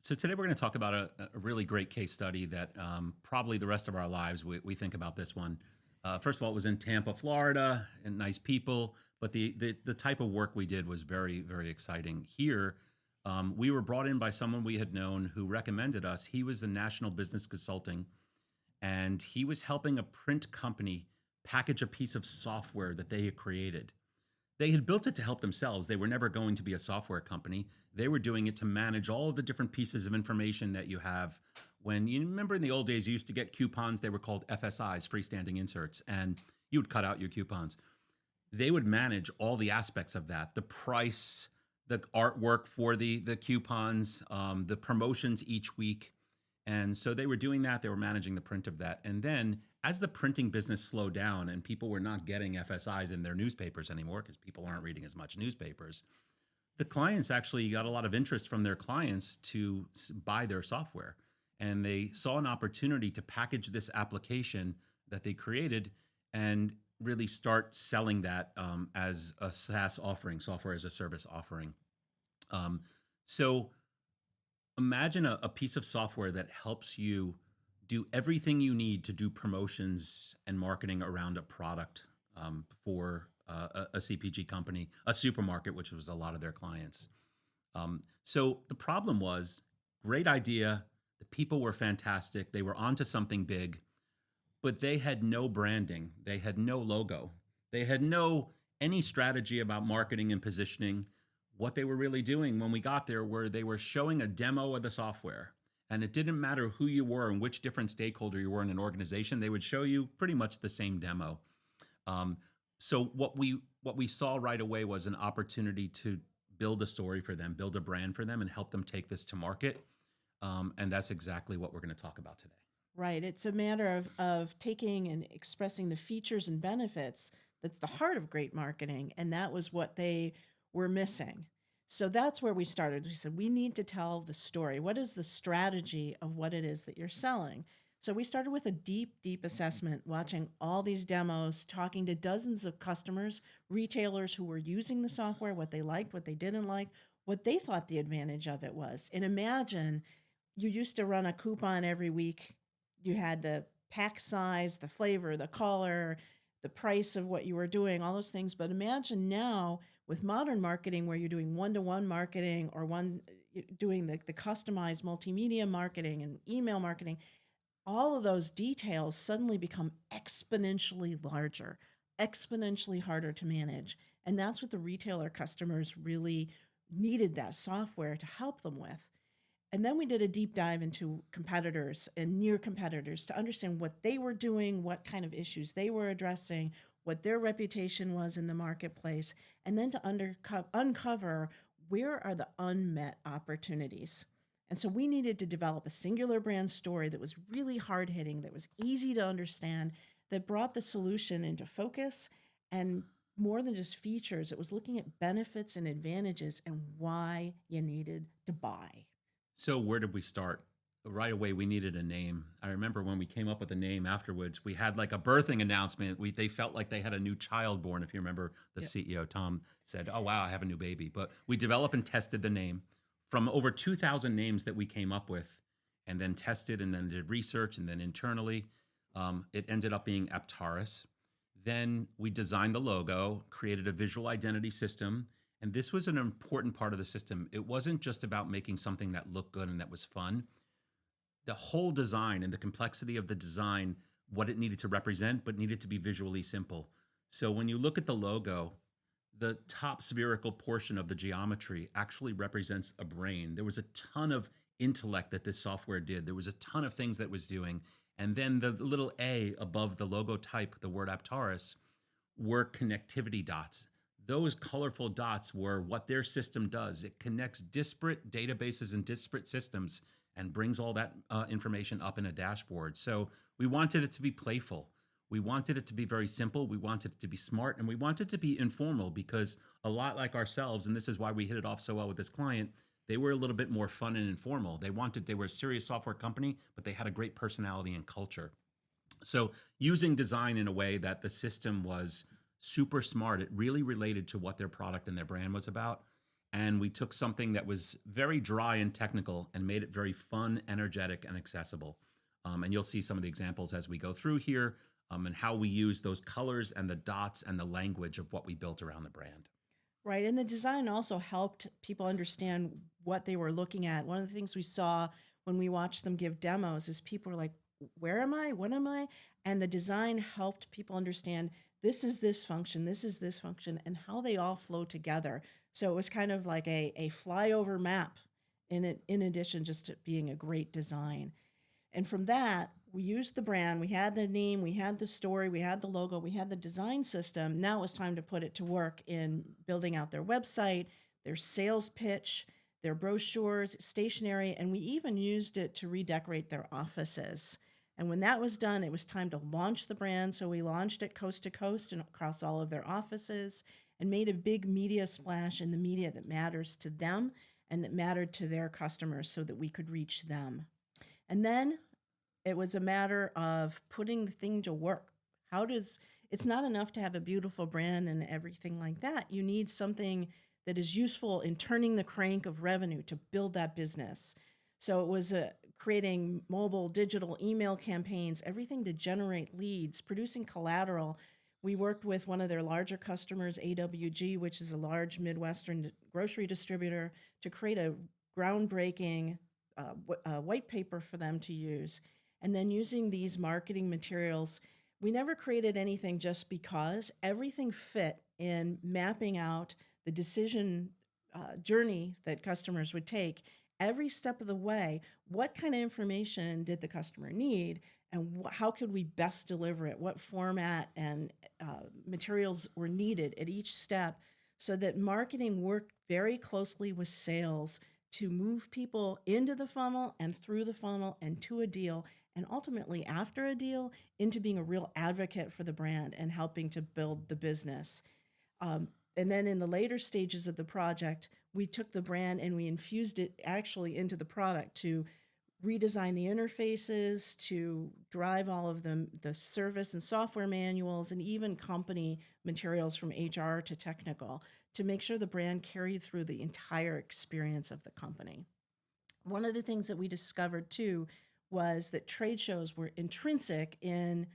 So today we're going to talk about a really great case study that probably the rest of our lives we think about this one. First of all, it was in Tampa, Florida, and nice people. But the type of work we did was very exciting. Here, we were brought in by someone we had known who recommended us. He was the National Business Consulting, and he was helping a print company package a piece of software that they had created. They had built it to help themselves. They were never going to be a software company. They were doing it to manage all of the different pieces of information that you have. When you remember in the old days, you used to get coupons, they were called FSIs, freestanding inserts, and you would cut out your coupons. They would manage all the aspects of that, the price, the artwork for the coupons, the promotions each week. And so they were doing that. They were managing the print of that. And then as the printing business slowed down and people were not getting FSIs in their newspapers anymore because people aren't reading as much newspapers, the clients actually got a lot of interest from their clients to buy their software. And they saw an opportunity to package this application that they created and really start selling that as a SaaS offering, software as a service offering. So imagine a piece of software that helps you do everything you need to do promotions and marketing around a product for a CPG company, a supermarket, which was a lot of their clients. So the problem was great idea. The people were fantastic. They were onto something big, but they had no branding. They had no logo. They had no any strategy about marketing and positioning. What they were really doing when we got there were they were showing a demo of the software. And it didn't matter who you were and which different stakeholder you were in an organization, they would show you pretty much the same demo. So what we saw right away was an opportunity to build a story for them, build a brand for them, and help them take this to market. And that's exactly what we're going to talk about today. Right. It's a matter of taking and expressing the features and benefits. That's the heart of great marketing. And that was what they were missing. So that's where we started. We said, we need to tell the story. What is the strategy of what it is that you're selling? So we started with a deep assessment, watching all these demos, talking to dozens of customers, retailers who were using the software, what they liked, what they didn't like, what they thought the advantage of it was. And imagine you used to run a coupon every week. You had the pack size, the flavor, the color, the price of what you were doing, all those things. But imagine now with modern marketing where you're doing one-to-one marketing or doing the customized multimedia marketing and email marketing, all of those details suddenly become exponentially larger, exponentially harder to manage. And that's what the retailer customers really needed that software to help them with. And then we did a deep dive into competitors and near competitors to understand what they were doing, what kind of issues they were addressing, what their reputation was in the marketplace, and then to uncover where are the unmet opportunities. And so we needed to develop a singular brand story that was really hard hitting, that was easy to understand, that brought the solution into focus, and more than just features, it was looking at benefits and advantages and why you needed to buy. So where did we start? Right away, we needed a name. I remember when we came up with a name afterwards, we had like a birthing announcement. They felt like they had a new child born. If you remember, the Yep. CEO, Tom, said, "Oh, wow, I have a new baby." But we developed and tested the name from over 2,000 names that we came up with and then tested and then did research and then internally. It ended up being Aptaris. Then we designed the logo, created a visual identity system. And this was an important part of the system. It wasn't just about making something that looked good and that was fun. The whole design and the complexity of the design, what it needed to represent, but needed to be visually simple. So when you look at the logo, the top spherical portion of the geometry actually represents a brain. There was a ton of intellect that this software did. There was a ton of things that it was doing. And then the little A above the logo type, the word Aptaris, were connectivity dots. Those colorful dots were what their system does. It connects disparate databases and disparate systems and brings all that information up in a dashboard. So we wanted it to be playful. We wanted it to be very simple. We wanted it to be smart, and we wanted it to be informal because a lot like ourselves, and this is why we hit it off so well with this client, they were a little bit more fun and informal. They were a serious software company, but they had a great personality and culture. So using design in a way that the system was super smart, it really related to what their product and their brand was about. And we took something that was very dry and technical and made it very fun, energetic, and accessible. And you'll see some of the examples as we go through here, and how we use those colors and the dots and the language of what we built around the brand. Right. And the design also helped people understand what they were looking at. One of the things we saw when we watched them give demos is people were like, where am I? What am I? And the design helped people understand this is this function, this is this function, and how they all flow together. So it was kind of like a flyover map in it, in addition just to being a great design. And from that, we used the brand, we had the name, we had the story, we had the logo, we had the design system. Now it was time to put it to work in building out their website, their sales pitch, their brochures, stationery, and we even used it to redecorate their offices. And when that was done, it was time to launch the brand. So we launched it coast to coast and across all of their offices and made a big media splash in the media that matters to them and that mattered to their customers so that we could reach them. And then it was a matter of putting the thing to work. It's not enough to have a beautiful brand and everything like that. You need something that is useful in turning the crank of revenue to build that business. So it was creating mobile, digital, email campaigns, everything to generate leads, producing collateral. We worked with one of their larger customers, AWG, which is a large Midwestern grocery distributor, to create a groundbreaking white paper for them to use. And then using these marketing materials, we never created anything just because. Everything fit in mapping out the decision journey that customers would take every step of the way. What kind of information did the customer need, and how could we best deliver it? What format and materials were needed at each step, so that marketing worked very closely with sales to move people into the funnel and through the funnel and to a deal, and ultimately after a deal into being a real advocate for the brand and helping to build the business. And then in the later stages of the project, we took the brand and we infused it actually into the product to redesign the interfaces, to drive all of the service and software manuals, and even company materials from HR to technical, to make sure the brand carried through the entire experience of the company. One of the things that we discovered too was that trade shows were intrinsic in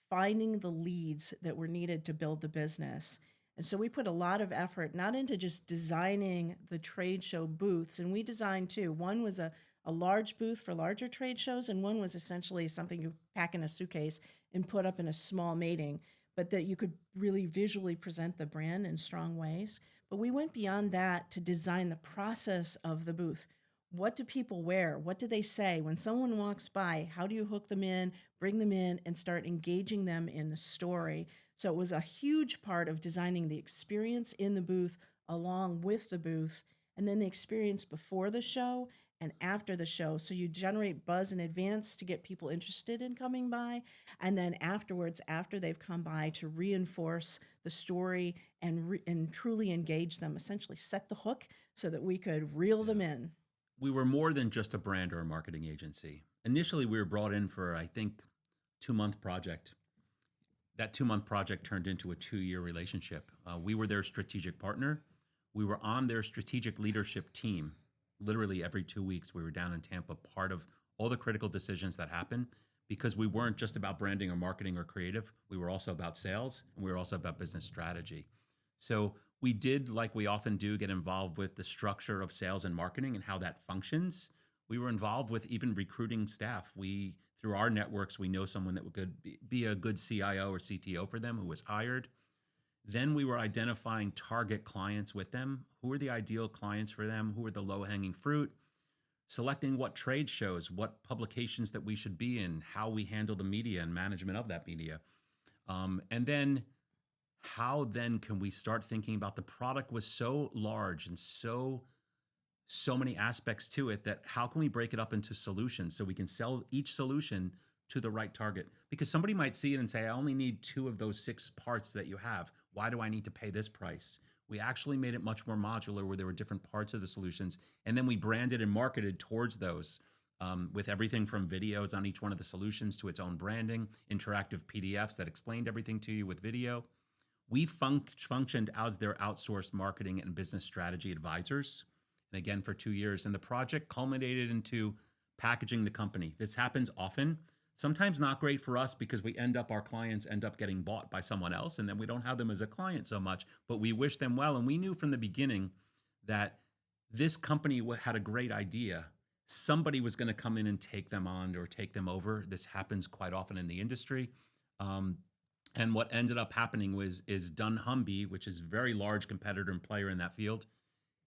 finding the leads that were needed to build the business. And so we put a lot of effort, not into just designing the trade show booths, and we designed two. One was a large booth for larger trade shows, and one was essentially something you pack in a suitcase and put up in a small meeting, but that you could really visually present the brand in strong ways. But we went beyond that to design the process of the booth. What do people wear? What do they say? When someone walks by, how do you hook them in, bring them in, and start engaging them in the story? So it was a huge part of designing the experience in the booth along with the booth, and then the experience before the show and after the show. So you generate buzz in advance to get people interested in coming by, and then afterwards, after they've come by, to reinforce the story and truly engage them, essentially set the hook so that we could reel them in. We were more than just a brand or a marketing agency. Initially, we were brought in for, I think, 2-month project. That 2-month project turned into a 2-year relationship. We were their strategic partner. We were on their strategic leadership team. Literally every 2 weeks, we were down in Tampa, part of all the critical decisions that happened, because we weren't just about branding or marketing or creative. We were also about sales, and we were also about business strategy. So we did, like we often do, get involved with the structure of sales and marketing and how that functions. We were involved with even recruiting staff. Through our networks, we know someone that could be a good CIO or CTO for them who was hired. Then we were identifying target clients with them. Who are the ideal clients for them? Who are the low-hanging fruit? Selecting what trade shows, what publications that we should be in, how we handle the media and management of that media. And then how then can we start thinking about the product was so large and so many aspects to it, that how can we break it up into solutions so we can sell each solution to the right target? Because somebody might see it and say, I only need 2 of those 6 parts that you have. Why do I need to pay this price? We actually made it much more modular, where there were different parts of the solutions. And then we branded and marketed towards those, with everything from videos on each one of the solutions to its own branding, interactive PDFs that explained everything to you with video. We functioned as their outsourced marketing and business strategy advisors. And again, for 2 years. And the project culminated into packaging the company. This happens often. Sometimes not great for us because our clients end up getting bought by someone else, and then we don't have them as a client so much, but we wish them well. And we knew from the beginning that this company had a great idea. Somebody was going to come in and take them on or take them over. This happens quite often in the industry. Um, and what ended up happening is dunnhumby, which is a very large competitor and player in that field,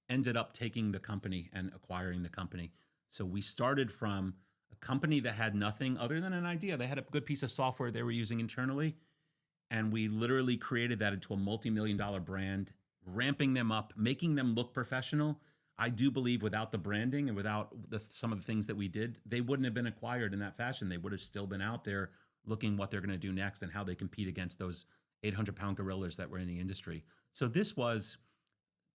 ended up taking the company and acquiring the company. So we started from a company that had nothing other than an idea. They had a good piece of software they were using internally, and we literally created that into a multi-million-dollar brand, ramping them up, making them look professional. I do believe without the branding and without some of the things that we did, they wouldn't have been acquired in that fashion. They would have still been out there looking what they're going to do next and how they compete against those 800-pound gorillas that were in the industry. So this was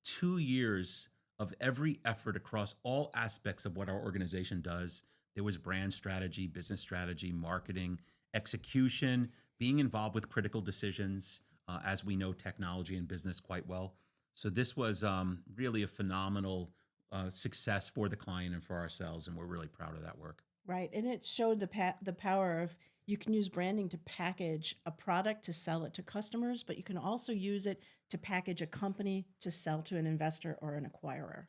2 years of every effort across all aspects of what our organization does. There was brand strategy, business strategy, marketing, execution, being involved with critical decisions, as we know technology and business quite well. So this was really a phenomenal success for the client and for ourselves, and we're really proud of that work. Right. And it showed the power of you can use branding to package a product to sell it to customers, but you can also use it to package a company to sell to an investor or an acquirer.